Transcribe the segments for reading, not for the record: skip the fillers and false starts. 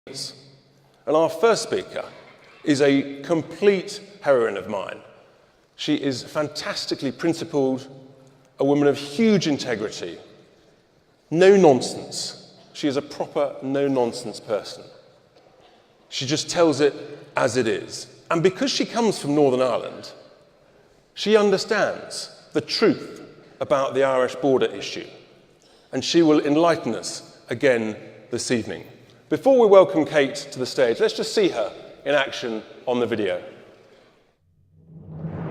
And our first speaker is a complete heroine of mine. She is fantastically principled, a woman of huge integrity, no nonsense. She is a proper no-nonsense person. She just tells it as it is. And because she comes from Northern Ireland, she understands the truth about the Irish border issue. And she will enlighten us again this evening. Before we welcome Kate to the stage, let's just see her in action on the video.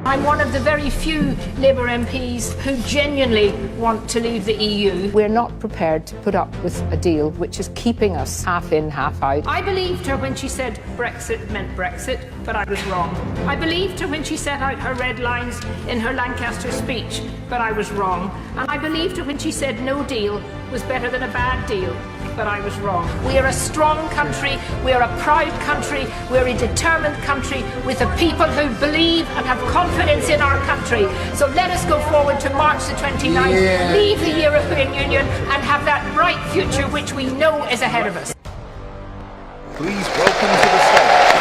I'm one of the very few Labour MPs who genuinely want to leave the EU. We're not prepared to put up with a deal which is keeping us half in, half out. I believed her when she said Brexit meant Brexit, but I was wrong. I believed her when she set out her red lines in her Lancaster speech, but I was wrong. And I believed her when she said no deal was better than a bad deal, but I was wrong. We are a strong country, we are a proud country, we're a determined country with a people who believe and have confidence in our country. So let us go forward to March the 29th, leave the European Union and have that bright future which we know is ahead of us. Please welcome to the stage.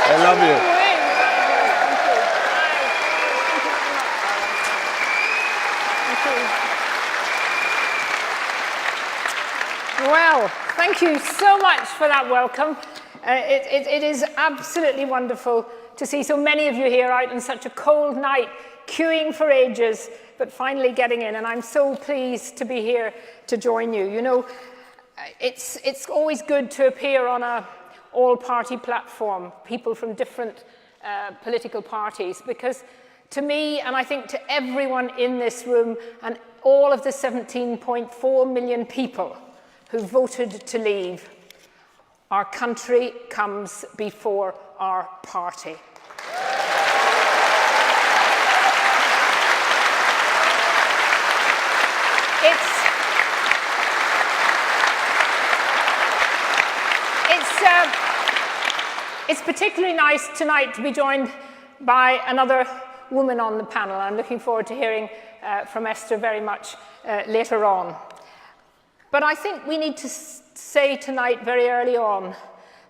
I love you. Well, thank you so much for that welcome. It is absolutely wonderful to see so many of you here out on such a cold night, queuing for ages, but finally getting in. And I'm so pleased to be here to join you. You know, it's always good to appear on a all-party platform, people from different political parties, because to me, and I think to everyone in this room, and all of the 17.4 million people who voted to leave, our country comes before our party. It's particularly nice tonight to be joined by another woman on the panel. I'm looking forward to hearing from Esther very much later on. But I think we need to say tonight very early on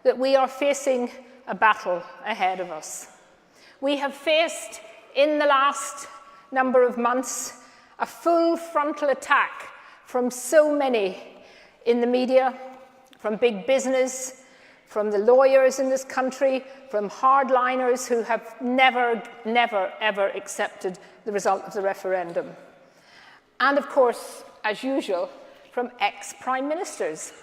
that we are facing a battle ahead of us. We have faced in the last number of months a full frontal attack from so many in the media, from big business, from the lawyers in this country, from hardliners who have never, ever accepted the result of the referendum. And of course, as usual, from ex-prime ministers.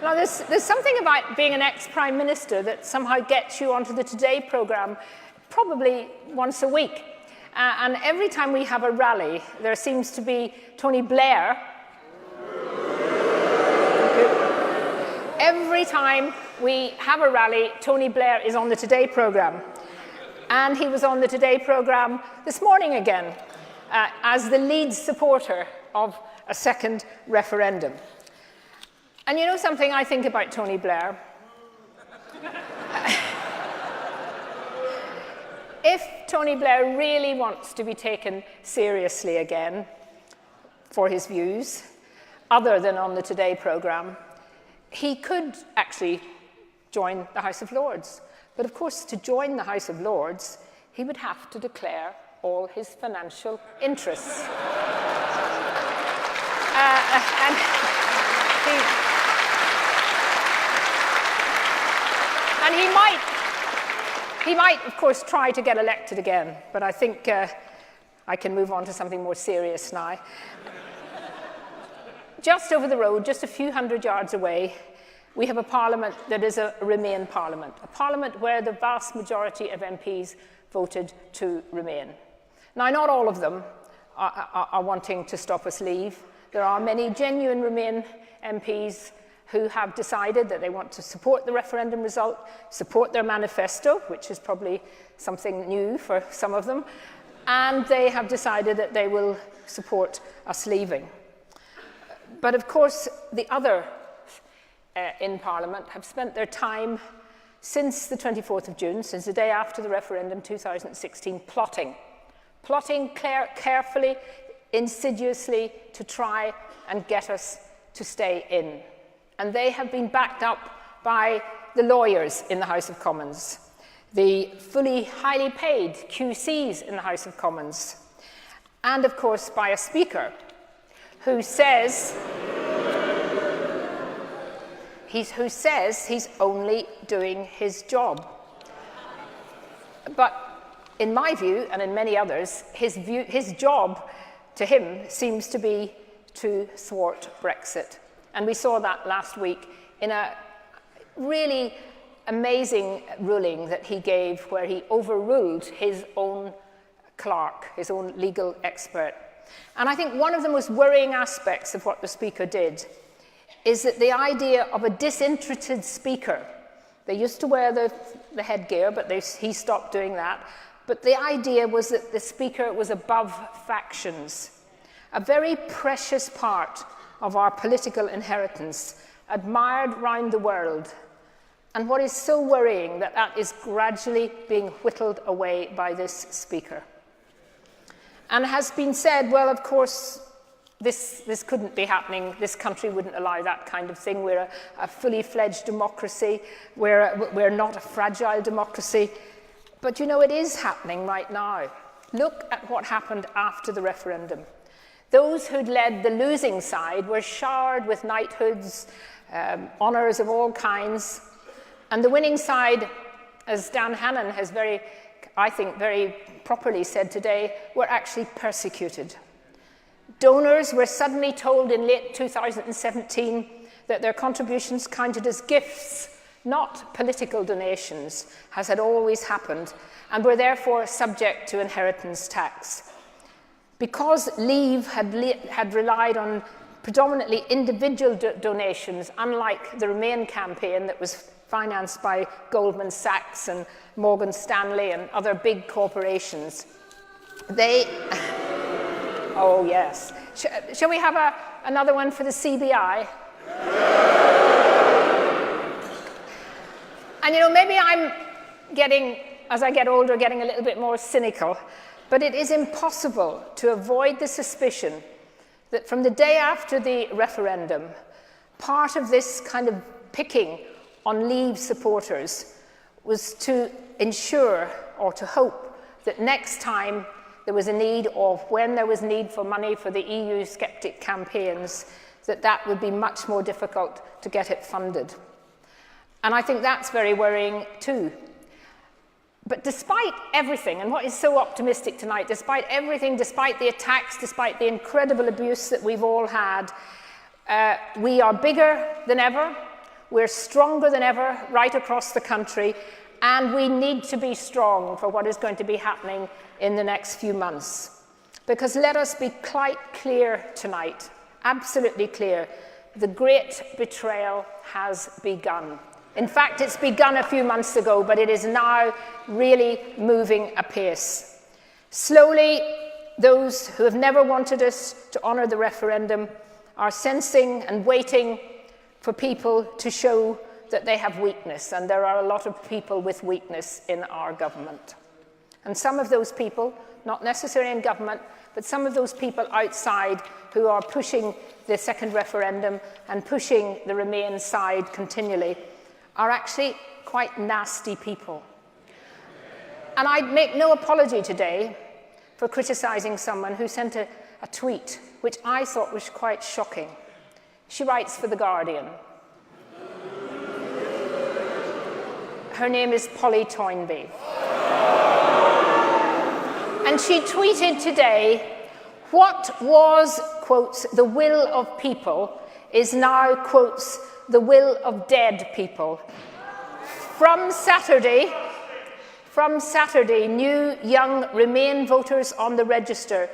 Now, there's something about being an ex-prime minister that somehow gets you onto the Today programme probably once a week. And every time we have a rally, there seems to be Tony Blair. Every time we have a rally, Tony Blair is on the Today programme. And he was on the Today programme this morning again as the lead supporter of a second referendum. And you know something I think about Tony Blair? If Tony Blair really wants to be taken seriously again for his views, other than on the Today programme, he could actually join the House of Lords. But of course, to join the House of Lords, he would have to declare all his financial interests. And he might, of course, try to get elected again, but I think I can move on to something more serious now. Just over the road, just a few hundred yards away, we have a parliament that is a Remain parliament, a parliament where the vast majority of MPs voted to remain. Now, not all of them are wanting to stop us leave. There are many genuine Remain MPs who have decided that they want to support the referendum result, support their manifesto, which is probably something new for some of them, and they have decided that they will support us leaving. But of course, the other in Parliament have spent their time since the 24th of June, since the day after the referendum 2016, plotting carefully, insidiously to try and get us to stay in. And they have been backed up by the lawyers in the House of Commons, the fully highly paid QCs in the House of Commons, and of course by a speaker who says he's only doing his job. But in my view, and in many others, his job to him seems to be to thwart Brexit. And we saw that last week in a really amazing ruling that he gave where he overruled his own clerk, his own legal expert. And I think one of the most worrying aspects of what the Speaker did is that the idea of a disinterested Speaker, they used to wear the headgear, but he stopped doing that, but the idea was that the Speaker was above factions, a very precious part of our political inheritance, admired round the world. And what is so worrying that is gradually being whittled away by this Speaker. And it has been said, well, of course, this couldn't be happening. This country wouldn't allow that kind of thing. We're a fully fledged democracy. We're not a fragile democracy. But you know, it is happening right now. Look at what happened after the referendum. Those who'd led the losing side were showered with knighthoods, honours of all kinds. And the winning side, as Dan Hannan has I think very properly said today, were actually persecuted. Donors were suddenly told in late 2017 that their contributions counted as gifts, not political donations, as had always happened, and were therefore subject to inheritance tax. Because Leave had relied on predominantly individual donations, unlike the Remain campaign that was financed by Goldman Sachs and Morgan Stanley and other big corporations, oh yes. Shall we have another one for the CBI? And you know, maybe I'm as I get older, getting a little bit more cynical, but it is impossible to avoid the suspicion that from the day after the referendum, part of this kind of picking on Leave supporters was to ensure or to hope that next time there was a need, or when there was need for money for the EU sceptic campaigns, that would be much more difficult to get it funded. And I think that's very worrying too. But despite everything, and what is so optimistic tonight, despite everything, despite the attacks, despite the incredible abuse that we've all had, we are bigger than ever, we're stronger than ever right across the country, and we need to be strong for what is going to be happening in the next few months. Because let us be quite clear tonight, absolutely clear, the great betrayal has begun. In fact, it's begun a few months ago, but it is now really moving apace. Slowly, those who have never wanted us to honour the referendum are sensing and waiting for people to show that they have weakness, and there are a lot of people with weakness in our government. And some of those people, not necessarily in government, but some of those people outside who are pushing the second referendum and pushing the Remain side continually, are actually quite nasty people. And I'd make no apology today for criticising someone who sent a tweet, which I thought was quite shocking. She writes for The Guardian. Her name is Polly Toynbee. And she tweeted today, what was, quotes, the will of people is now, quotes, the will of dead people. From Saturday, new young Remain voters on the register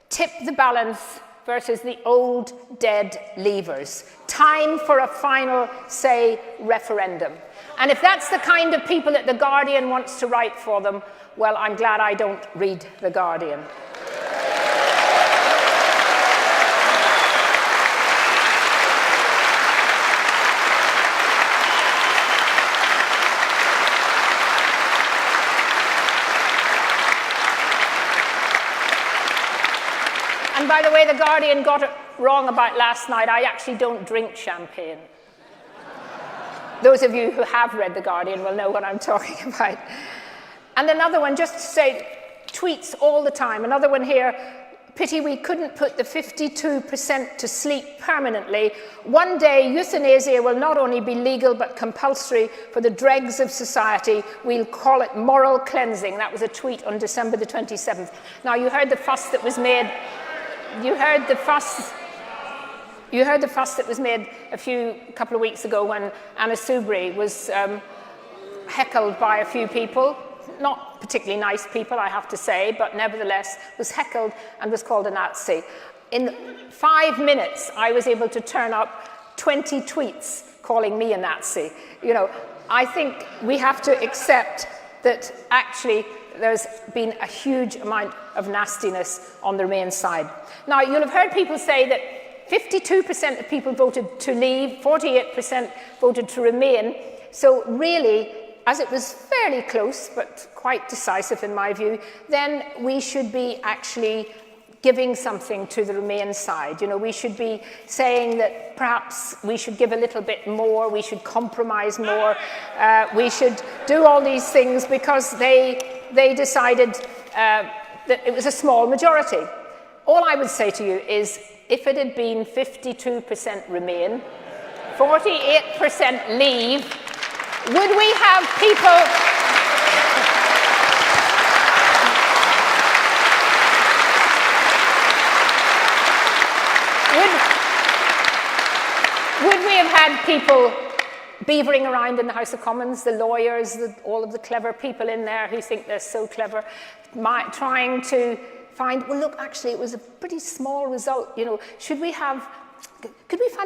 tip the balance versus the old dead leavers. Time for a final say referendum. And if that's the kind of people that The Guardian wants to write for them, well, I'm glad I don't read The Guardian. And by the way, The Guardian got it wrong about last night. I actually don't drink champagne. Those of you who have read The Guardian will know what I'm talking about. And another one, just to say, tweets all the time. Another one here, pity we couldn't put the 52% to sleep permanently. One day, euthanasia will not only be legal but compulsory for the dregs of society. We'll call it moral cleansing. That was a tweet on December the 27th. Now, you heard the fuss that was made. You heard the fuss that was made a couple of weeks ago when Anna Soubry was heckled by a few people. Not particularly nice people, I have to say, but nevertheless was heckled and was called a Nazi. In 5 minutes, I was able to turn up 20 tweets calling me a Nazi. You know, I think we have to accept that actually there's been a huge amount of nastiness on the Remain side. Now, you'll have heard people say that 52% of people voted to leave, 48% voted to remain. So really, as it was fairly close, but quite decisive in my view, then we should be actually giving something to the Remain side. You know, we should be saying that perhaps we should give a little bit more, we should compromise more, we should do all these things because they decided that it was a small majority. All I would say to you is, if it had been 52% Remain, 48% Leave, would we have people... Would we have had people beavering around in the House of Commons, the lawyers, all of the clever people in there who think they're so clever, trying to find, well, look, actually, it was a pretty small result. You know, could we find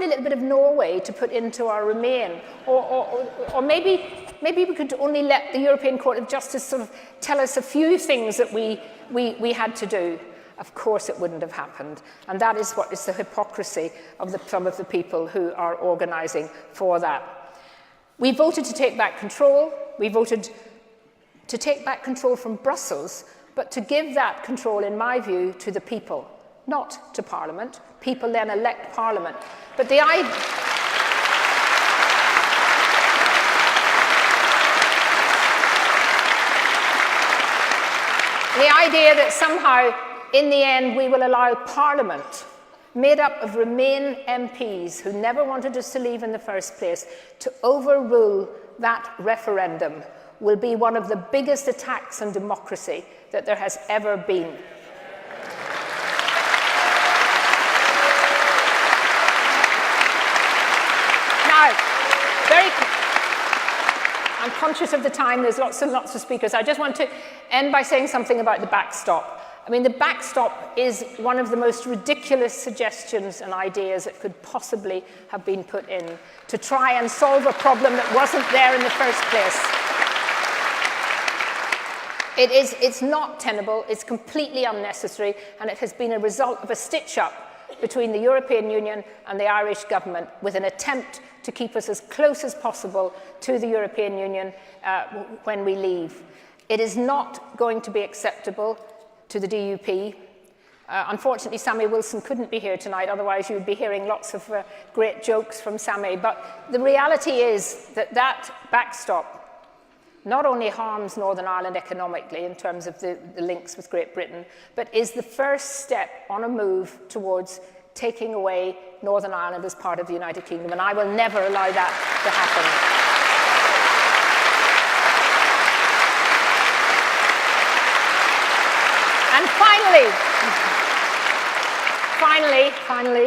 a little bit of Norway to put into our Remain? Or maybe we could only let the European Court of Justice sort of tell us a few things that we had to do. Of course it wouldn't have happened. And that is what is the hypocrisy of some of the people who are organising for that. We voted to take back control. We voted to take back control from Brussels, but to give that control, in my view, to the people, not to Parliament. People then elect Parliament. But the idea that somehow, in the end, we will allow Parliament, made up of Remain MPs who never wanted us to leave in the first place, to overrule that referendum will be one of the biggest attacks on democracy that there has ever been. Now, I'm conscious of the time, there's lots and lots of speakers. I just want to end by saying something about the backstop. I mean, the backstop is one of the most ridiculous suggestions and ideas that could possibly have been put in to try and solve a problem that wasn't there in the first place. It's not tenable, it's completely unnecessary, and it has been a result of a stitch-up between the European Union and the Irish government with an attempt to keep us as close as possible to the European Union when we leave. It is not going to be acceptable to the DUP. Unfortunately, Sammy Wilson couldn't be here tonight, otherwise you'd be hearing lots of great jokes from Sammy. But the reality is that that backstop not only harms Northern Ireland economically in terms of the links with Great Britain, but is the first step on a move towards taking away Northern Ireland as part of the United Kingdom, and I will never allow that to happen. And finally,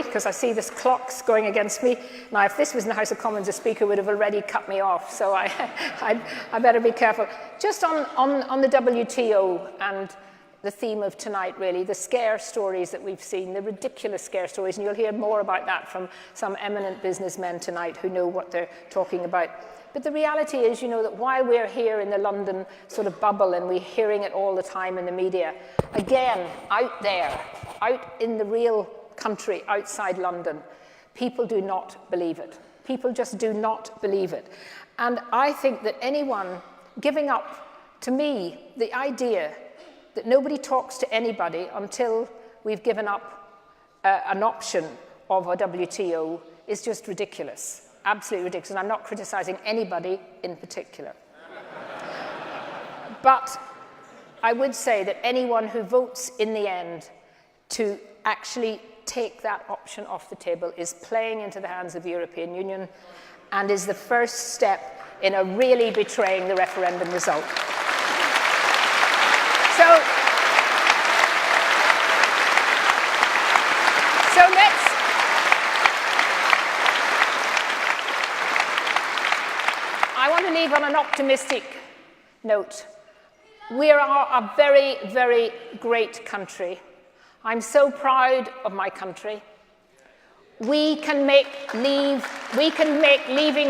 because I see this clock's going against me. Now, if this was in the House of Commons, the Speaker would have already cut me off, so I better be careful. Just on the WTO, and the theme of tonight, really, the scare stories that we've seen, the ridiculous scare stories, and you'll hear more about that from some eminent businessmen tonight who know what they're talking about. But the reality is, you know, that while we're here in the London sort of bubble and we're hearing it all the time in the media, again, out there, out in the real country, outside London, people do not believe it. People just do not believe it. And I think that anyone giving up, to me, the idea that nobody talks to anybody until we've given up an option of a WTO is just ridiculous, absolutely ridiculous. And I'm not criticizing anybody in particular. But I would say that anyone who votes in the end to actually take that option off the table is playing into the hands of the European Union and is the first step in a really betraying the referendum result. So let's, I want to leave on an optimistic note. We are a very, very great country. I'm so proud of my country. We can make leaving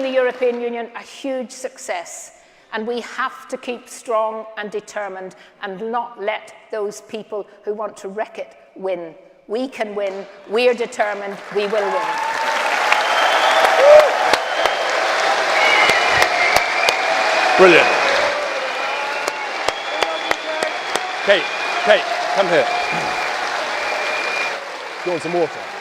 the European Union a huge success. And we have to keep strong and determined and not let those people who want to wreck it win. We can win. We're determined. We will win. Brilliant. Kate, come here. Do you want some water?